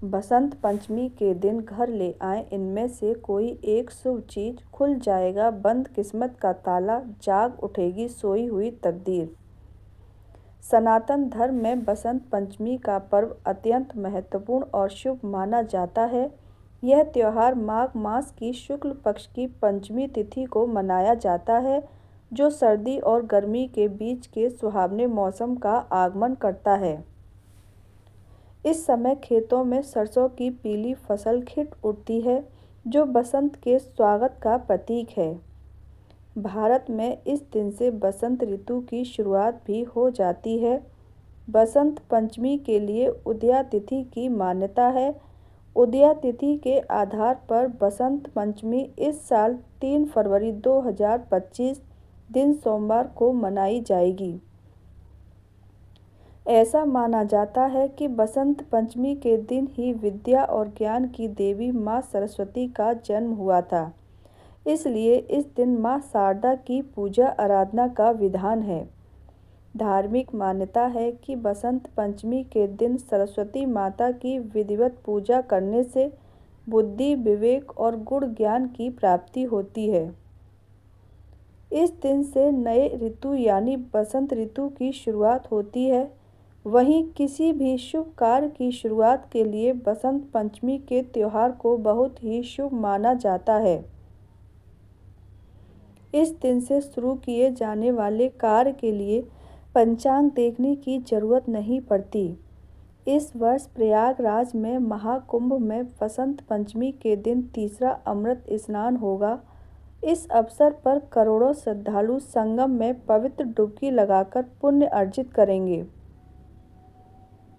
बसंत पंचमी के दिन घर ले आएं इनमें से कोई एक शुभ चीज, खुल जाएगा बंद किस्मत का ताला, जाग उठेगी सोई हुई तकदीर। सनातन धर्म में बसंत पंचमी का पर्व अत्यंत महत्वपूर्ण और शुभ माना जाता है। यह त्योहार माघ मास की शुक्ल पक्ष की पंचमी तिथि को मनाया जाता है, जो सर्दी और गर्मी के बीच के सुहावने मौसम का आगमन करता है। इस समय खेतों में सरसों की पीली फसल खिल उठती है, जो बसंत के स्वागत का प्रतीक है। भारत में इस दिन से बसंत ऋतु की शुरुआत भी हो जाती है। बसंत पंचमी के लिए उदया तिथि की मान्यता है। उदया तिथि के आधार पर बसंत पंचमी इस साल 3 फरवरी 2025 दिन सोमवार को मनाई जाएगी। ऐसा माना जाता है कि बसंत पंचमी के दिन ही विद्या और ज्ञान की देवी माँ सरस्वती का जन्म हुआ था। इसलिए इस दिन माँ शारदा की पूजा आराधना का विधान है। धार्मिक मान्यता है कि बसंत पंचमी के दिन सरस्वती माता की विधिवत पूजा करने से बुद्धि, विवेक और गुण ज्ञान की प्राप्ति होती है। इस दिन से नए ऋतु यानी बसंत ऋतु की शुरुआत होती है। वहीं किसी भी शुभ कार्य की शुरुआत के लिए बसंत पंचमी के त्योहार को बहुत ही शुभ माना जाता है। इस दिन से शुरू किए जाने वाले कार्य के लिए पंचांग देखने की जरूरत नहीं पड़ती। इस वर्ष प्रयागराज में महाकुंभ में बसंत पंचमी के दिन तीसरा अमृत स्नान होगा। इस अवसर पर करोड़ों श्रद्धालु संगम में पवित्र डुबकी लगाकर पुण्य अर्जित करेंगे।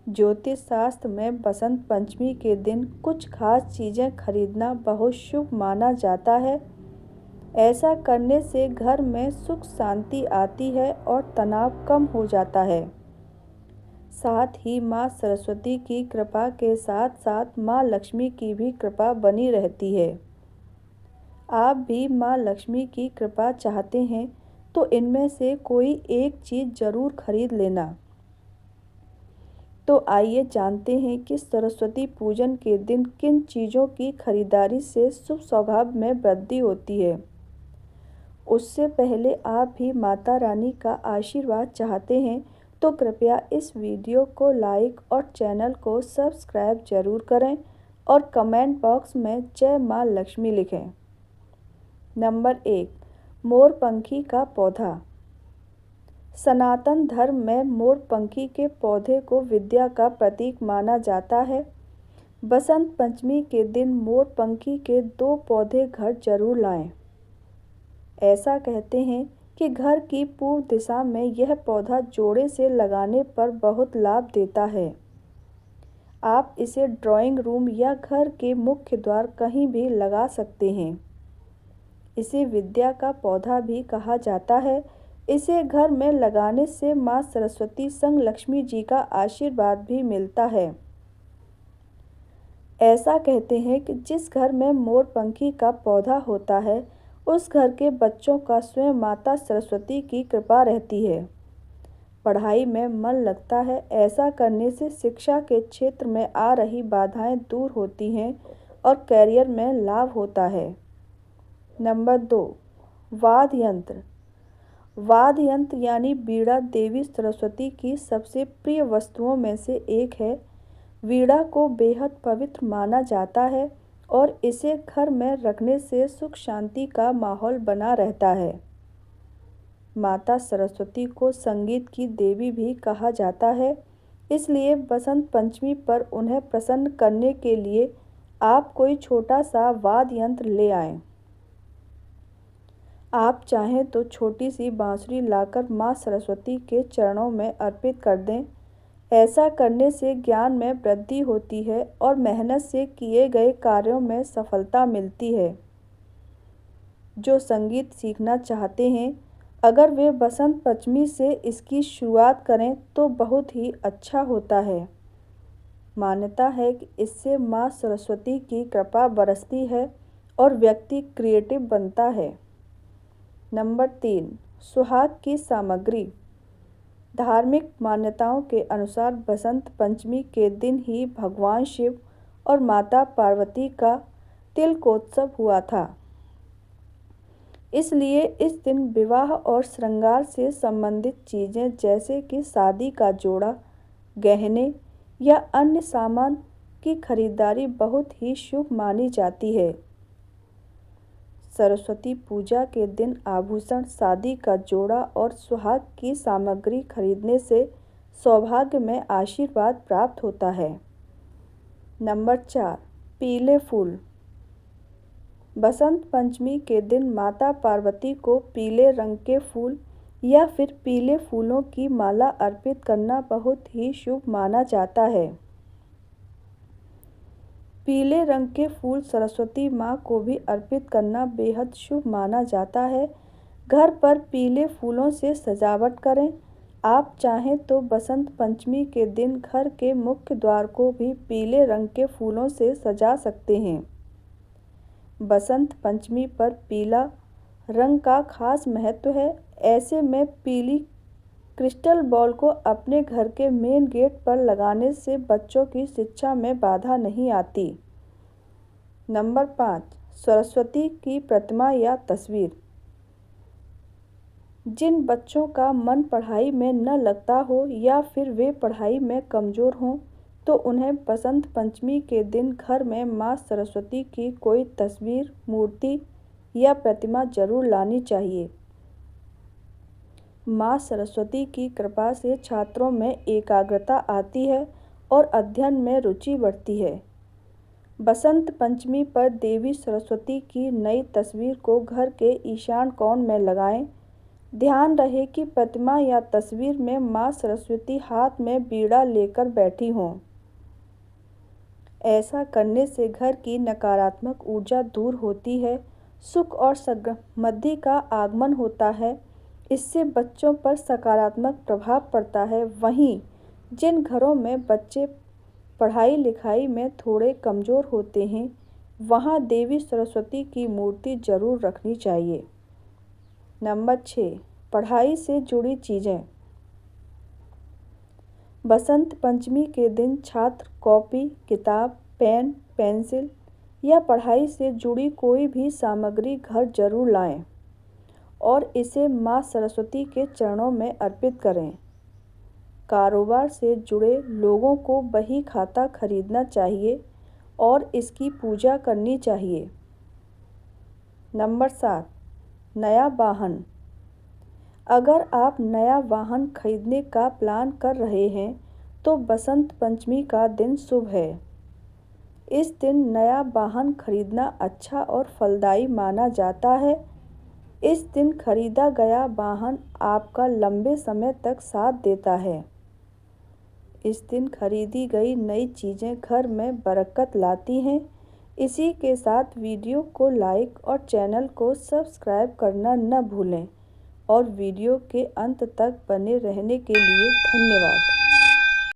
ज्योतिष शास्त्र में बसंत पंचमी के दिन कुछ खास चीज़ें खरीदना बहुत शुभ माना जाता है। ऐसा करने से घर में सुख शांति आती है और तनाव कम हो जाता है। साथ ही माँ सरस्वती की कृपा के साथ साथ माँ लक्ष्मी की भी कृपा बनी रहती है। आप भी माँ लक्ष्मी की कृपा चाहते हैं तो इनमें से कोई एक चीज़ जरूर खरीद लेना। तो आइए जानते हैं कि सरस्वती पूजन के दिन किन चीज़ों की खरीदारी से शुभ स्वभाव में वृद्धि होती है। उससे पहले आप भी माता रानी का आशीर्वाद चाहते हैं तो कृपया इस वीडियो को लाइक और चैनल को सब्सक्राइब जरूर करें और कमेंट बॉक्स में जय माँ लक्ष्मी लिखें। नंबर 1, मोरपंखी का पौधा। सनातन धर्म में मोरपंखी के पौधे को विद्या का प्रतीक माना जाता है। बसंत पंचमी के दिन मोरपंखी के 2 पौधे घर जरूर लाएं। ऐसा कहते हैं कि घर की पूर्व दिशा में यह पौधा जोड़े से लगाने पर बहुत लाभ देता है। आप इसे ड्राइंग रूम या घर के मुख्य द्वार कहीं भी लगा सकते हैं। इसे विद्या का पौधा भी कहा जाता है। इसे घर में लगाने से माँ सरस्वती संग लक्ष्मी जी का आशीर्वाद भी मिलता है। ऐसा कहते हैं कि जिस घर में मोरपंखी का पौधा होता है उस घर के बच्चों का स्वयं माता सरस्वती की कृपा रहती है। पढ़ाई में मन लगता है। ऐसा करने से शिक्षा के क्षेत्र में आ रही बाधाएं दूर होती हैं और करियर में लाभ होता है। नंबर 2, वाद्य यंत्र। वाद्य यंत्र यानी वीणा देवी सरस्वती की सबसे प्रिय वस्तुओं में से एक है। वीणा को बेहद पवित्र माना जाता है और इसे घर में रखने से सुख शांति का माहौल बना रहता है। माता सरस्वती को संगीत की देवी भी कहा जाता है, इसलिए बसंत पंचमी पर उन्हें प्रसन्न करने के लिए आप कोई छोटा सा वाद्य यंत्र ले आएं। आप चाहें तो छोटी सी बांसुरी लाकर माँ सरस्वती के चरणों में अर्पित कर दें। ऐसा करने से ज्ञान में वृद्धि होती है और मेहनत से किए गए कार्यों में सफलता मिलती है। जो संगीत सीखना चाहते हैं, अगर वे बसंत पंचमी से इसकी शुरुआत करें तो बहुत ही अच्छा होता है। मान्यता है कि इससे माँ सरस्वती की कृपा बरसती है और व्यक्ति क्रिएटिव बनता है। नंबर 3, सुहाग की सामग्री। धार्मिक मान्यताओं के अनुसार बसंत पंचमी के दिन ही भगवान शिव और माता पार्वती का तिलकोत्सव हुआ था। इसलिए इस दिन विवाह और श्रृंगार से संबंधित चीज़ें जैसे कि शादी का जोड़ा, गहने या अन्य सामान की खरीदारी बहुत ही शुभ मानी जाती है। सरस्वती पूजा के दिन आभूषण, शादी का जोड़ा और सुहाग की सामग्री खरीदने से सौभाग्य में आशीर्वाद प्राप्त होता है। नंबर 4, पीले फूल। बसंत पंचमी के दिन माता पार्वती को पीले रंग के फूल या फिर पीले फूलों की माला अर्पित करना बहुत ही शुभ माना जाता है। पीले रंग के फूल सरस्वती माँ को भी अर्पित करना बेहद शुभ माना जाता है। घर पर पीले फूलों से सजावट करें। आप चाहें तो बसंत पंचमी के दिन घर के मुख्य द्वार को भी पीले रंग के फूलों से सजा सकते हैं। बसंत पंचमी पर पीला रंग का खास महत्व है। ऐसे में पीली क्रिस्टल बॉल को अपने घर के मेन गेट पर लगाने से बच्चों की शिक्षा में बाधा नहीं आती। नंबर 5, सरस्वती की प्रतिमा या तस्वीर। जिन बच्चों का मन पढ़ाई में न लगता हो या फिर वे पढ़ाई में कमज़ोर हों, तो उन्हें बसंत पंचमी के दिन घर में माँ सरस्वती की कोई तस्वीर, मूर्ति या प्रतिमा जरूर लानी चाहिए। माँ सरस्वती की कृपा से छात्रों में एकाग्रता आती है और अध्ययन में रुचि बढ़ती है। बसंत पंचमी पर देवी सरस्वती की नई तस्वीर को घर के ईशान कोण में लगाएं। ध्यान रहे कि प्रतिमा या तस्वीर में माँ सरस्वती हाथ में बीड़ा लेकर बैठी हों। ऐसा करने से घर की नकारात्मक ऊर्जा दूर होती है, सुख और समृद्धि का आगमन होता है। इससे बच्चों पर सकारात्मक प्रभाव पड़ता है। वहीं जिन घरों में बच्चे पढ़ाई लिखाई में थोड़े कमज़ोर होते हैं, वहाँ देवी सरस्वती की मूर्ति जरूर रखनी चाहिए। नंबर 6, पढ़ाई से जुड़ी चीज़ें। बसंत पंचमी के दिन छात्र कॉपी, किताब, पेन, पेंसिल या पढ़ाई से जुड़ी कोई भी सामग्री घर जरूर लाएं और इसे माँ सरस्वती के चरणों में अर्पित करें। कारोबार से जुड़े लोगों को बही खाता खरीदना चाहिए और इसकी पूजा करनी चाहिए। नंबर 7, नया वाहन। अगर आप नया वाहन खरीदने का प्लान कर रहे हैं तो बसंत पंचमी का दिन शुभ है। इस दिन नया वाहन खरीदना अच्छा और फलदायी माना जाता है। इस दिन खरीदा गया वाहन आपका लंबे समय तक साथ देता है। इस दिन खरीदी गई नई चीज़ें घर में बरकत लाती हैं। इसी के साथ वीडियो को लाइक और चैनल को सब्सक्राइब करना न भूलें और वीडियो के अंत तक बने रहने के लिए धन्यवाद।